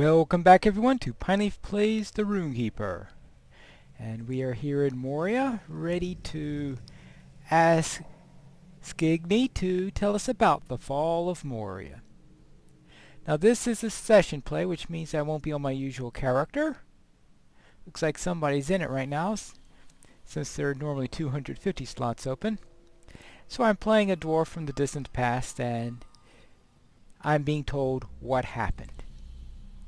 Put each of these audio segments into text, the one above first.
Welcome back everyone to Pineleaf Plays the Rune-keeper. And we are here in Moria, ready to ask Skigny to tell us about the fall of Moria. Now this is a session play, which means I won't be on my usual character. Looks like somebody's in it right now, since there are normally 250 slots open. So I'm playing a dwarf from the distant past, and I'm being told what happened.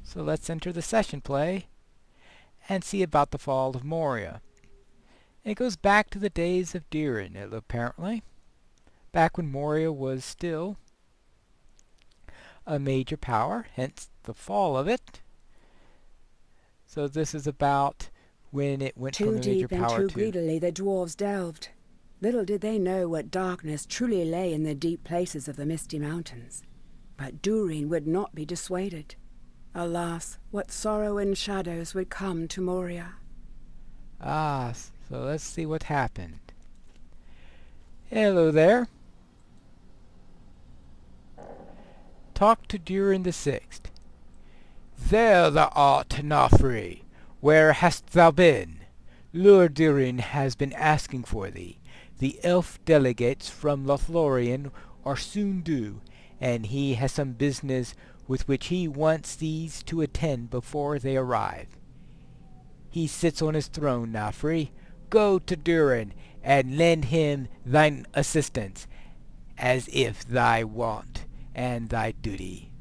So let's enter the session play and see about the fall of Moria. It goes back to the days of Durin, apparently. Back when Moria was still a major power, hence the fall of it. So this is about when it went from a major power to... Too greedily the dwarves delved. Little did they know what darkness truly lay in the deep places of the Misty Mountains. But Durin would not be dissuaded. Alas, what sorrow and shadows would come to Moria. So let's see what happened. Hello there. Talk to Durin VI. There thou art, Nafri. Where hast thou been? Lord Durin has been asking for thee. The elf delegates from Lothlorien are soon due, and he has some business with which he wants these to attend before they arrive. He sits on his throne, Nafri. Go to Durin, and lend him thine assistance, as if thy want and thy duty.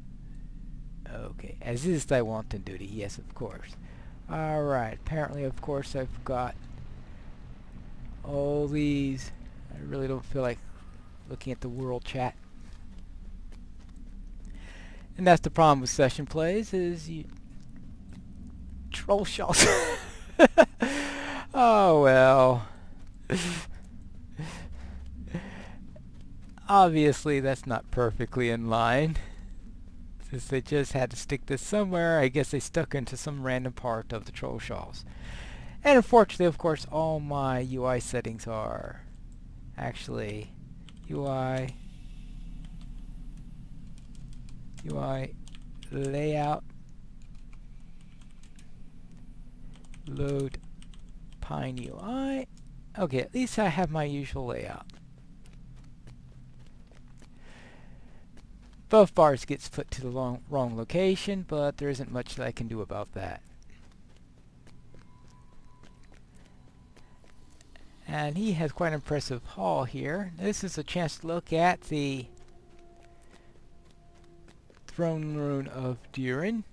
Okay, as is thy want and duty, yes, of course. Alright, apparently, of course, I've got all these. I really don't feel like looking at the world chat. And that's the problem with session plays, is you... troll shells. Oh well. Obviously that's not perfectly in line. Since they just had to stick this somewhere, I guess they stuck into some random part of the troll shells. And unfortunately, of course, all my UI settings are actually UI layout, load Pine UI. Okay, at least I have my usual layout. Both bars gets put to the wrong location, but there isn't much that I can do about that. And he has quite an impressive hall here. This is a chance to look at the throne room of Durin.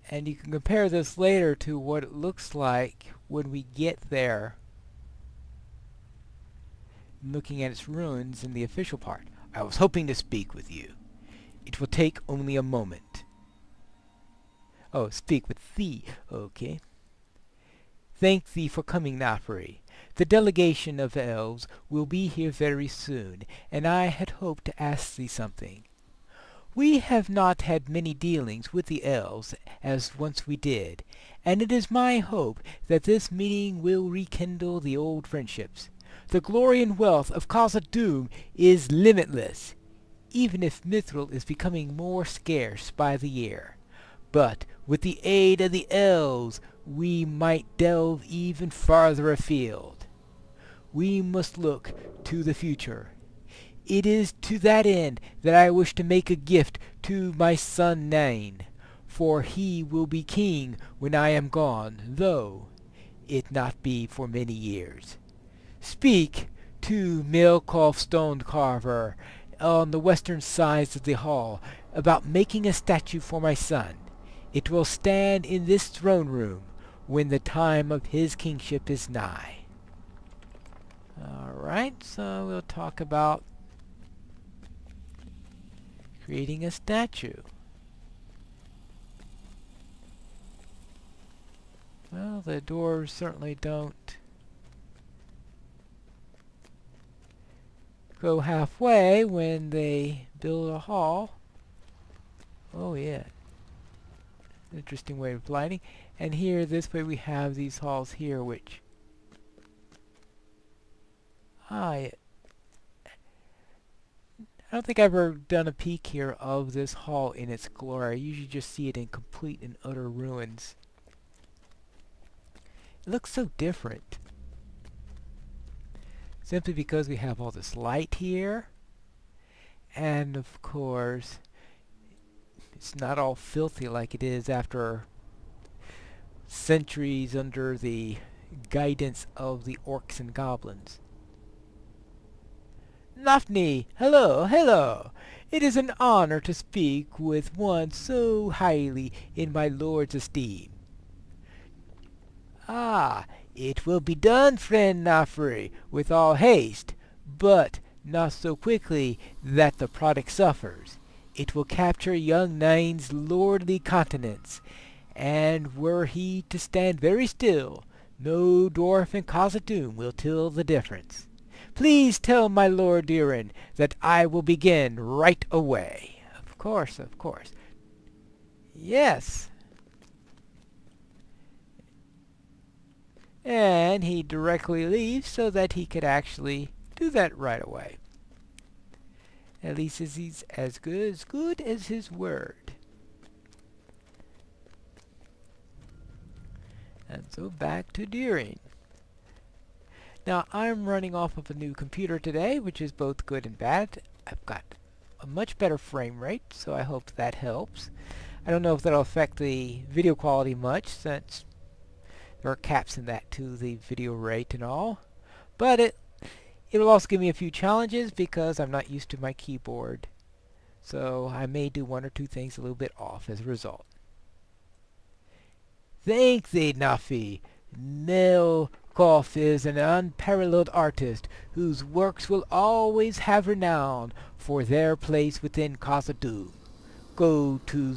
And you can compare this later to what it looks like when we get there, looking at its ruins in the official part. I was hoping to speak with you. It will take only a moment. Oh, speak with thee. Okay. Thank thee for coming, Nafri. The delegation of elves will be here very soon, and I had hoped to ask thee something. We have not had many dealings with the elves as once we did, and it is my hope that this meeting will rekindle the old friendships. The glory and wealth of Khazad-dûm is limitless, even if mithril is becoming more scarce by the year. But with the aid of the elves, we might delve even farther afield. We must look to the future. It is to that end that I wish to make a gift to my son Nain, for he will be king when I am gone, though it not be for many years. Speak to Milkoff Stone Carver on the western sides of the hall about making a statue for my son. It will stand in this throne room when the time of his kingship is nigh. Alright, so we'll talk about creating a statue. Well, the doors certainly don't go halfway when they build a hall. Oh yeah. Interesting way of lighting. And here, this way, we have these halls here, which I don't think I've ever done a peek here of this hall in its glory. I usually just see it in complete and utter ruins. It looks so different. Simply because we have all this light here. And of course, it's not all filthy like it is after centuries under the guidance of the orcs and goblins. Nafni, hello, hello! It is an honor to speak with one so highly in my lord's esteem. Ah, it will be done, friend Nafri, with all haste, but not so quickly that the product suffers. It will capture young Nine's lordly countenance, and were he to stand very still, no dwarf in Khazad-dûm will tell the difference. Please tell my lord Durin that I will begin right away. Of course, of course. Yes. And he directly leaves so that he could actually do that right away. At least he's as good as his word. And so back to Durin. Now I'm running off of a new computer today, which is both good and bad. I've got a much better frame rate, so I hope that helps. I don't know if that'll affect the video quality much, since there are caps in that to the video rate and all. But it will also give me a few challenges because I'm not used to my keyboard. So I may do one or two things a little bit off as a result. Thank thee, Nafi. Melkoff is an unparalleled artist whose works will always have renown for their place within Khazad-dûm. Go to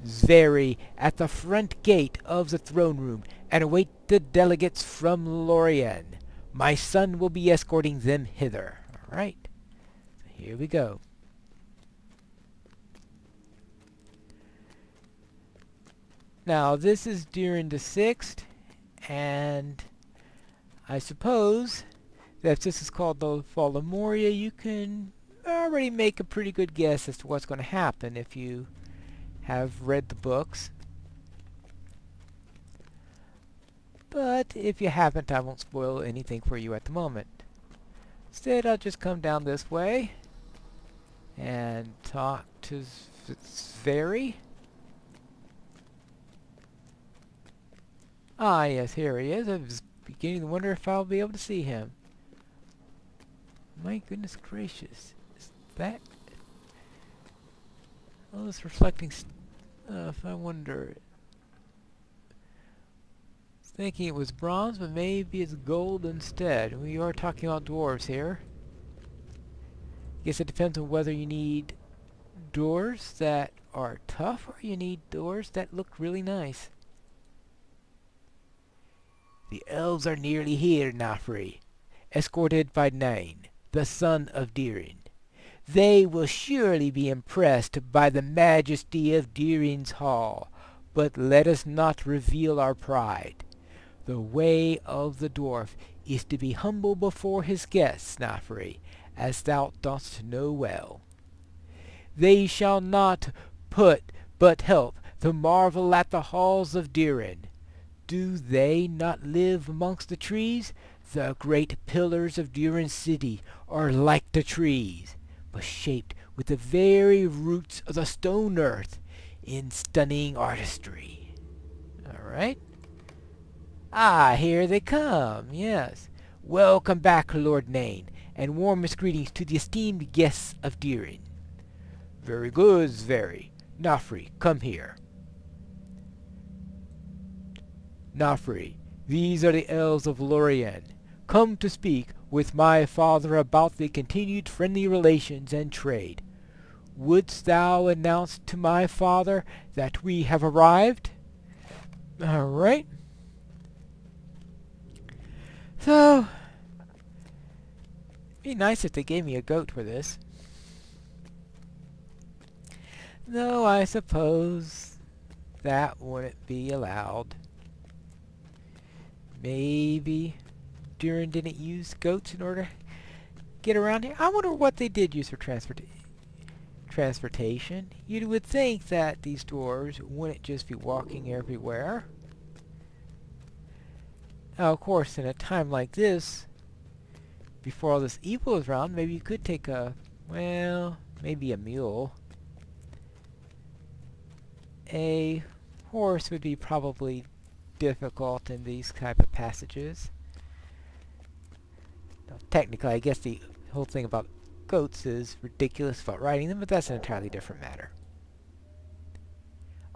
Zveri at the front gate of the throne room and await the delegates from Lorien. My son will be escorting them hither. Alright, so here we go. Now this is Durin VI, and I suppose that if this is called the Fall of Moria, you can already make a pretty good guess as to what's going to happen if you have read the books. But if you haven't, I won't spoil anything for you at the moment. Instead, I'll just come down this way and talk to Zveri. Ah, yes, here he is. I was beginning to wonder if I'll be able to see him. My goodness gracious. Is that... all this reflecting stuff, I wonder... thinking it was bronze, but maybe it's gold instead. We are talking about dwarves here. Guess it depends on whether you need doors that are tough or you need doors that look really nice. The elves are nearly here, Nafri, escorted by Nine, the son of Durin. They will surely be impressed by the majesty of Durin's hall, but let us not reveal our pride. The way of the dwarf is to be humble before his guests, Nafri, as thou dost know well. They shall not but help to marvel at the halls of Durin. Do they not live amongst the trees? The great pillars of Durin's city are like the trees, but shaped with the very roots of the stone earth in stunning artistry. Alright. Ah, here they come, yes. Welcome back, Lord Nain, and warmest greetings to the esteemed guests of Durin. Very good, Zveri. Nafri, come here. Nafri, these are the elves of Lorien, come to speak with my father about the continued friendly relations and trade. Wouldst thou announce to my father that we have arrived? Alright. So, it'd be nice if they gave me a goat for this. Though I suppose that wouldn't be allowed. Maybe Durin didn't use goats in order to get around here? I wonder what they did use for transportation. You would think that these dwarves wouldn't just be walking everywhere. Now, of course, in a time like this, before all this evil is around, maybe you could take a, well, maybe a mule. A horse would be probably difficult in these type of passages. Now, technically, I guess the whole thing about goats is ridiculous about riding them, but that's an entirely different matter.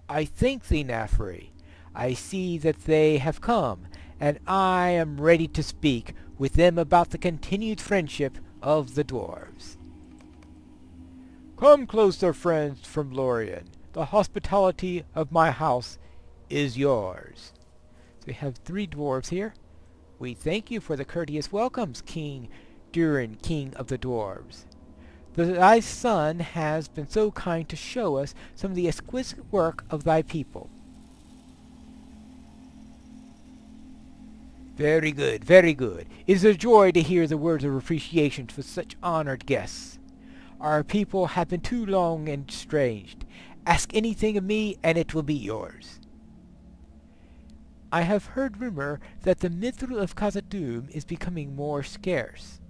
I thank thee, Nafri. I see that they have come, and I am ready to speak with them about the continued friendship of the dwarves. Come closer, friends from Lorien. The hospitality of my house is yours. So we have 3 dwarves here. We thank you for the courteous welcomes, King Durin, King of the Dwarves. Thy son has been so kind to show us some of the exquisite work of thy people. Very good, very good. It is a joy to hear the words of appreciation for such honored guests. Our people have been too long estranged. Ask anything of me, and it will be yours. I have heard rumor that the mithril of Khazad-dûm is becoming more scarce.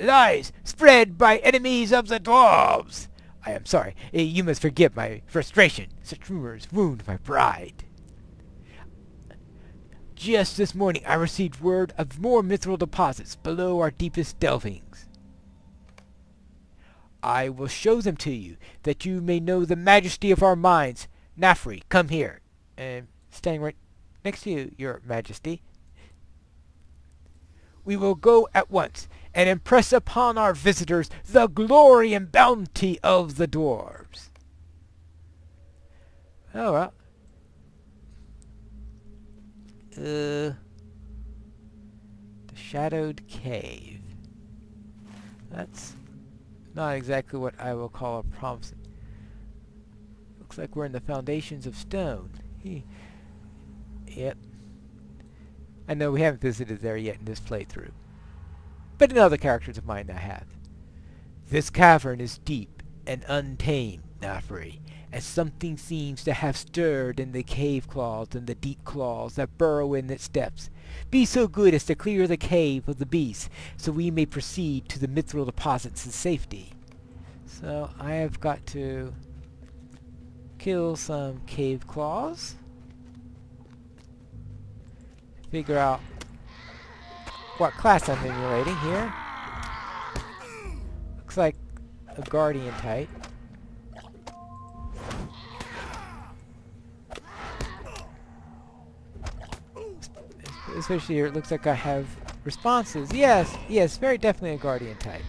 Lies spread by enemies of the dwarves! I am sorry. You must forgive my frustration. Such rumors wound my pride. Just this morning I received word of more mithril deposits below our deepest delvings. I will show them to you, that you may know the majesty of our mines. Nafri, come here. Standing right next to you, your majesty. We will go at once, and impress upon our visitors the glory and bounty of the dwarves. Oh, well. The Shadowed Cave. That's not exactly what I will call a promise. Looks like we're in the foundations of stone. Yep. I know we haven't visited there yet in this playthrough, but in other characters of mine I have. This cavern is deep and untamed, Nafri, and something seems to have stirred in the cave claws and the deep claws that burrow in its depths. Be so good as to clear the cave of the beast, so we may proceed to the mithril deposits in safety. So I have got to kill some cave claws. Figure out what class I'm emulating here. Looks like a guardian type. Especially here, it looks like I have responses. Yes, very definitely a guardian type.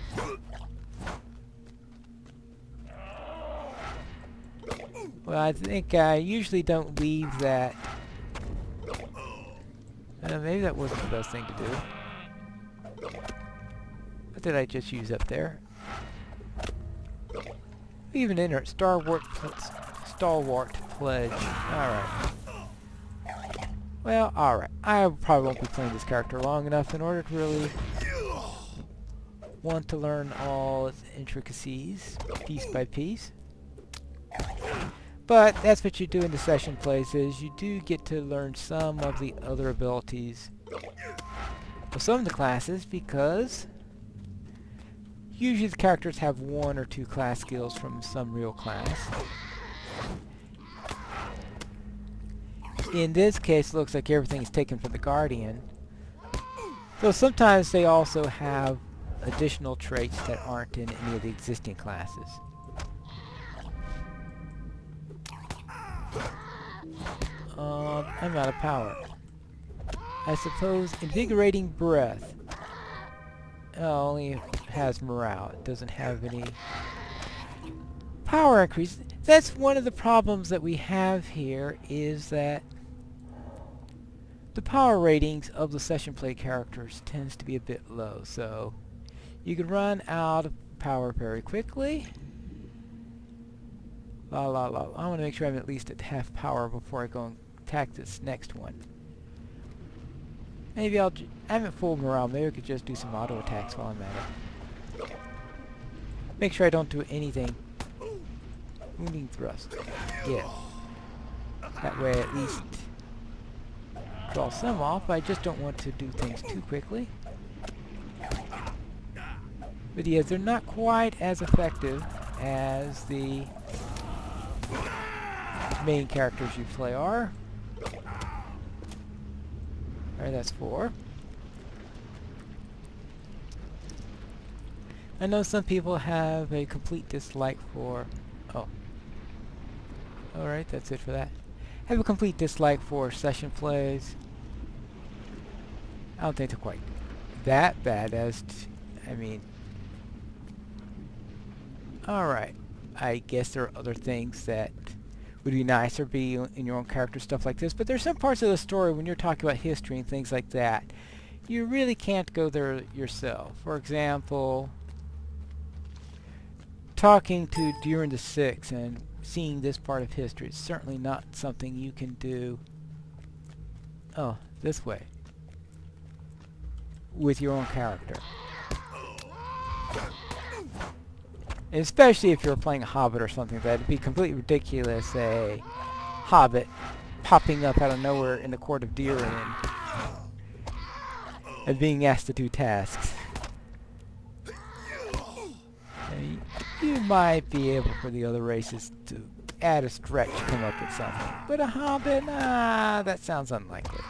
Well, I think I usually don't leave that. Maybe that wasn't the best thing to do. What did I just use up there? Even enter stalwart pledge. Alright. Well, alright. I probably won't be playing this character long enough in order to really want to learn all its intricacies, piece by piece. But that's what you do in the session plays, is you do get to learn some of the other abilities of some of the classes, because usually the characters have 1 or 2 class skills from some real class. In this case, it looks like everything is taken from the Guardian. Though sometimes they also have additional traits that aren't in any of the existing classes. I'm out of power. I suppose Invigorating Breath only has morale. It doesn't have any power increase. That's one of the problems that we have here, is that the power ratings of the session play characters tends to be a bit low, so you can run out of power very quickly. I want to make sure I'm at least at half power before I go and attack this next one. Maybe I haven't fooled around. Maybe I could just do some auto attacks while I'm at it. Make sure I don't do anything. Wounding thrust. Yeah. That way at least draw some off. I just don't want to do things too quickly. But yeah, they're not quite as effective as the main characters you play are. Alright, that's 4. I know some people have a complete dislike for... Oh. Alright, that's it for that. Have a complete dislike for session plays. I don't think they're quite that bad as... I mean... Alright. I guess there are other things that would be nicer be in your own character, stuff like this, but there's some parts of the story when you're talking about history and things like that, you really can't go there yourself. For example, talking to Durin VI and seeing this part of history is certainly not something you can do, oh, this way, with your own character. Especially if you're playing a Hobbit or something like that. It'd be completely ridiculous, a Hobbit popping up out of nowhere in the court of Durin and being asked to do tasks. And you might be able for the other races to add a stretch, come up with something. But a Hobbit, nah, that sounds unlikely.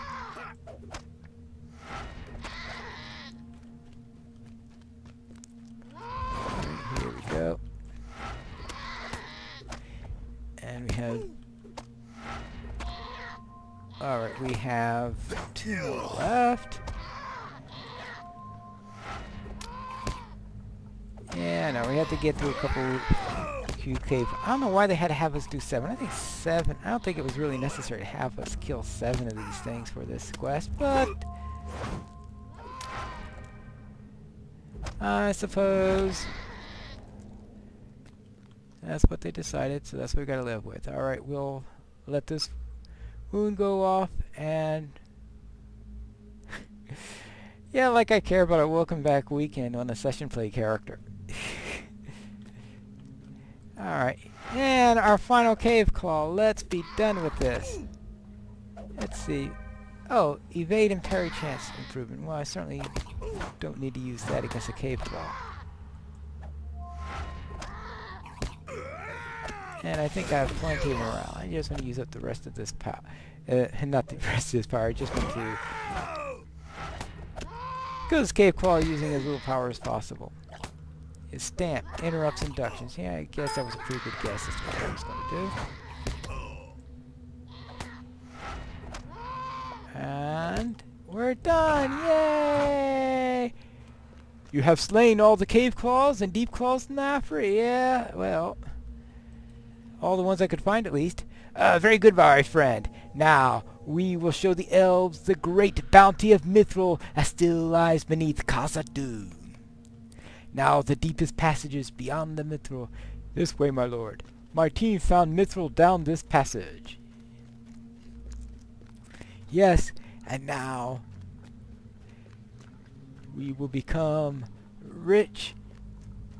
Here we go. And we have... Alright, we have 2 more left. Yeah, no, we have to get through a couple cave. I don't know why they had to have us do 7. I think 7. I don't think it was really necessary to have us kill 7 of these things for this quest, but... I suppose... that's what they decided, so that's what we gotta live with. Alright, we'll let this wound go off, and... yeah, like I care about a welcome back weekend on a session play character. Alright, and our final cave call. Let's be done with this. Let's see. Oh, evade and parry chance improvement. Well, I certainly don't need to use that against a cave claw. And I think I have plenty of morale. I just want to use up the rest of this power. Not the rest of this power, I just want to go this cave claw using as little power as possible. His stamp interrupts inductions. Yeah, I guess that was a pretty good guess as to what I was going to do. And we're done! Yay! You have slain all the cave claws and deep claws in Nafri. Yeah, well, all the ones I could find at least. Very good, my friend. Now, we will show the elves the great bounty of Mithril that still lies beneath Khazad-dûm. Now the deepest passages beyond the Mithril. This way, my lord. My team found Mithril down this passage. Yes, and now we will become rich.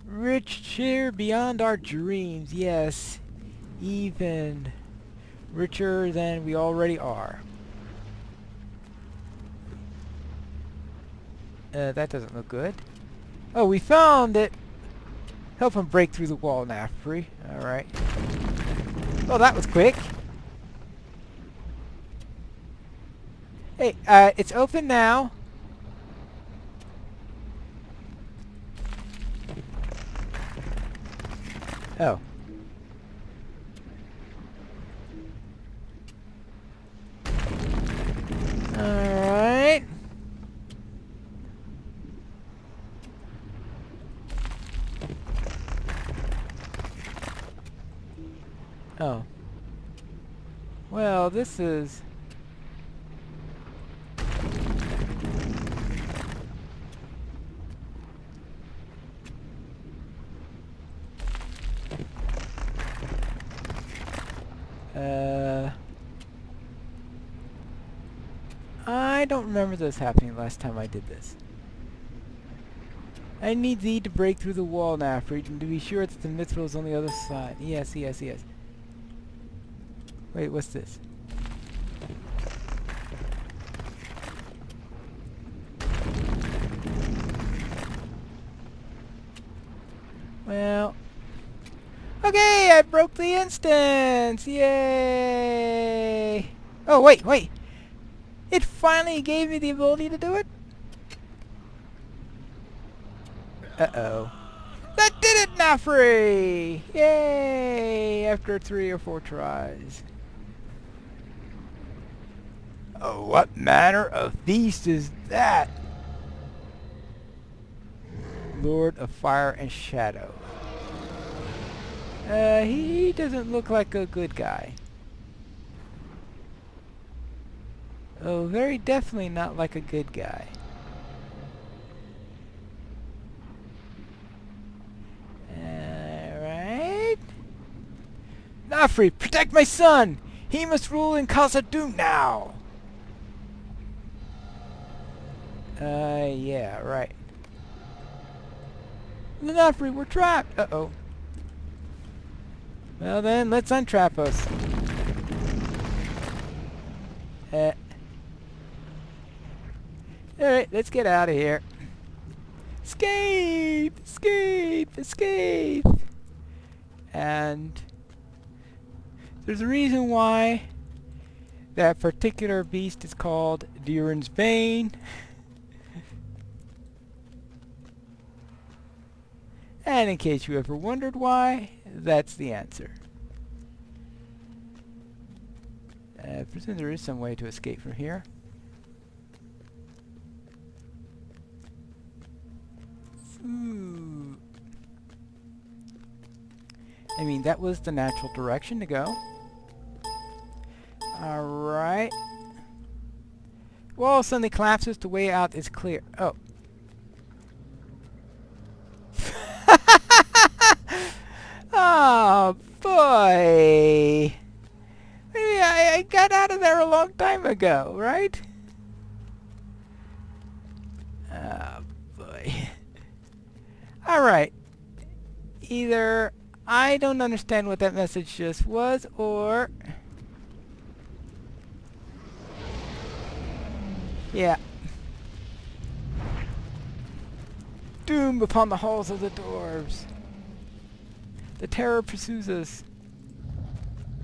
Richer beyond our dreams. Yes, even richer than we already are. That doesn't look good. Oh, we found it! Help him break through the wall, Nafri. Alright. Well, that was quick. Hey, it's open now. Oh. Alright. Oh. Well, this is... I don't remember this happening last time I did this. I need thee to break through the wall, Nafri, and to be sure that the mithril is on the other side. Yes, yes, yes. Wait, what's this? Well... Okay, I broke the instance! Yay! Oh, wait! It finally gave me the ability to do it? Uh-oh. That did it, Nafri! Yay! After 3 or 4 tries. Oh, what manner of feast is that? Lord of Fire and Shadow. He doesn't look like a good guy. Oh, very definitely not like a good guy. Alright. Nafri, protect my son! He must rule in Khazad-dûm now! Yeah, right. Nafri, we're trapped! Uh-oh. Well then, let's untrap us. Alright, let's get out of here. Escape! Escape! Escape! And there's a reason why that particular beast is called Durin's Bane. And in case you ever wondered why, that's the answer. I presume there is some way to escape from here. Ooh. I mean, that was the natural direction to go. Alright. Wall suddenly collapses. The way out is clear. Oh. Oh, boy. Maybe I got out of there a long time ago, right? Oh, boy. Alright. Either I don't understand what that message just was, or... Yeah. Doom upon the halls of the dwarves. The terror pursues us.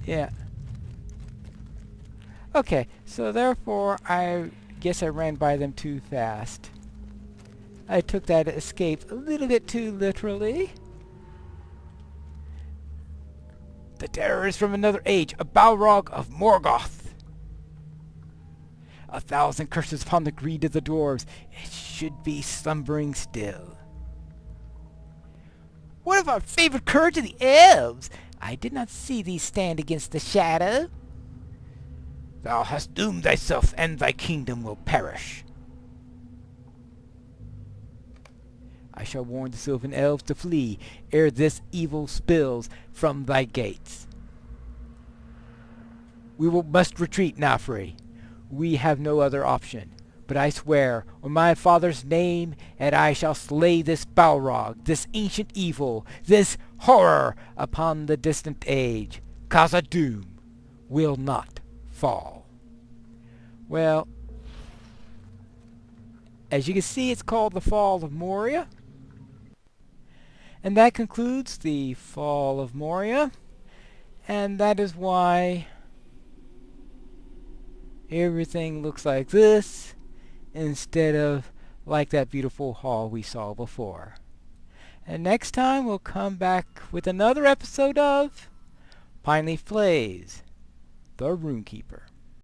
Yeah. Okay, so therefore I guess I ran by them too fast. I took that escape a little bit too literally. The terror is from another age, a Balrog of Morgoth. 1,000 curses upon the greed of the dwarves. It should be slumbering still. What of our favorite courage of the elves? I did not see thee stand against the shadow. Thou hast doomed thyself, and thy kingdom will perish. I shall warn the sylvan elves to flee, ere this evil spills from thy gates. We must retreat, Nafri. We have no other option. But I swear, on my father's name, and I shall slay this Balrog, this ancient evil, this horror upon the distant age. Khazad-dûm will not fall. Well, as you can see, it's called the Fall of Moria. And that concludes the Fall of Moria. And that is why everything looks like this, instead of like that beautiful hall we saw before. And next time we'll come back with another episode of Pineleaf Plays, the Rune-keeper.